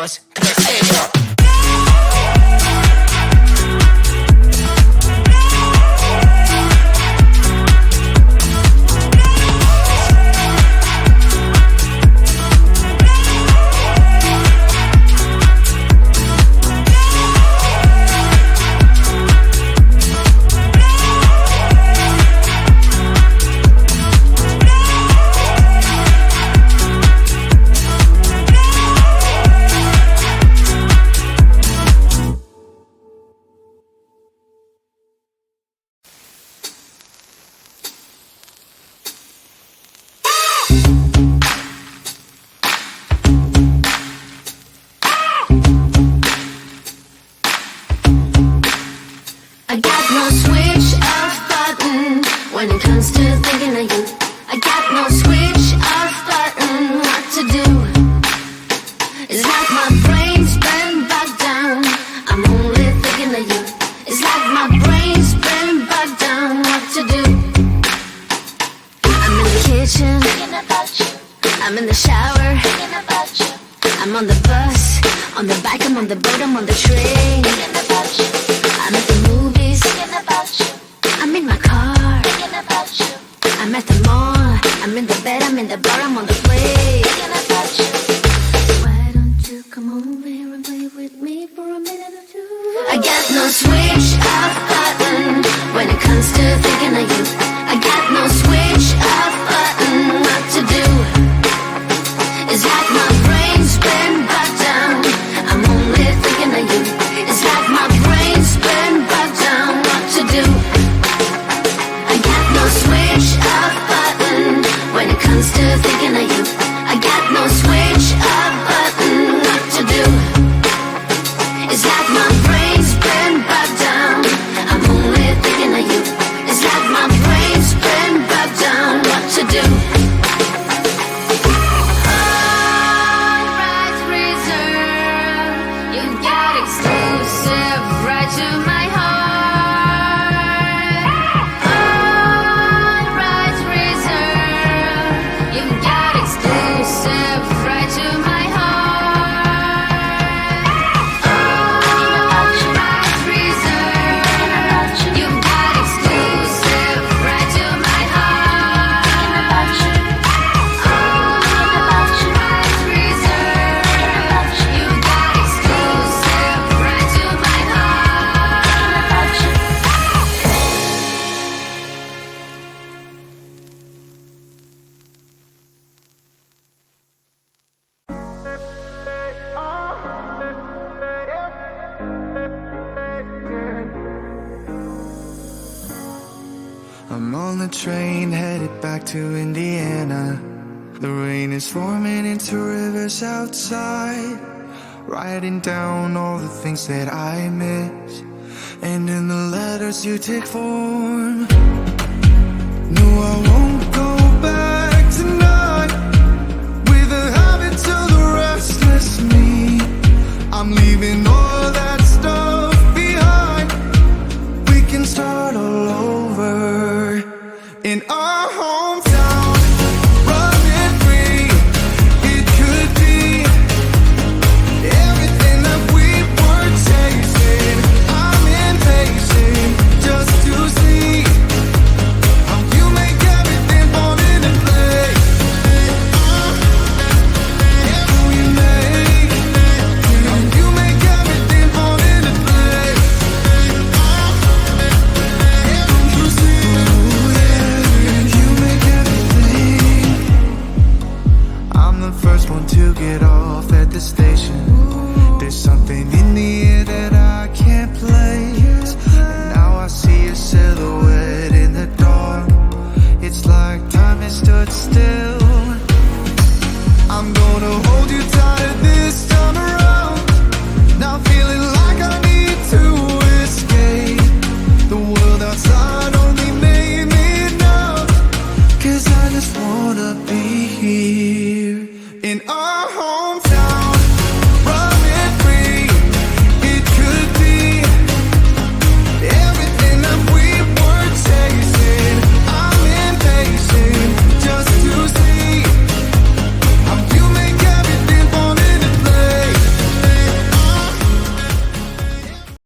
2, 3, ello. I got no switch off button when it comes to thinking of you. I got no switch off button what to do. It's like my brain's been bogged down. I'm only thinking of you. It's like my brain's been bogged down what to do. I'm in the kitchen thinking about you. I'm in the shower thinking about you. I'm on the bus, on the bike, I'm on the boat, I'm on the train thinking about you. I'm at the movies thinking about you. I'm in my car thinking about you. I'm at the mall, I'm in the bed, I'm in the bar, I'm on the plane thinking about you. Why don't you come over here and play with me for a minute or two? I got no switch off button when it comes to thinking of you. I got no switch off button what to do. It's like my brain's been bogged down. I'm only thinking of you. It's like my brain's been bogged down. What to do? I got no switch off button when it comes to thinking of you. I got no switch off button. What to do? It's like my brain's been bogged down. I'm only thinking of you. It's like my brain's been bogged down. What to do? I'm on the train headed back to Indiana. The rain is forming into rivers outside, writing down all the things that I miss, and in the letters you take form. No, I won't go back tonight with a habit to the restless me. I'm leaving all that stuff behind. We can start all over in our hometown, running free. It could be everything that we were chasing. I'm impatient just to see how you make everything fall into place. How you make everything fall into place. Don't you see? I'm the first one to get off at the station. There's something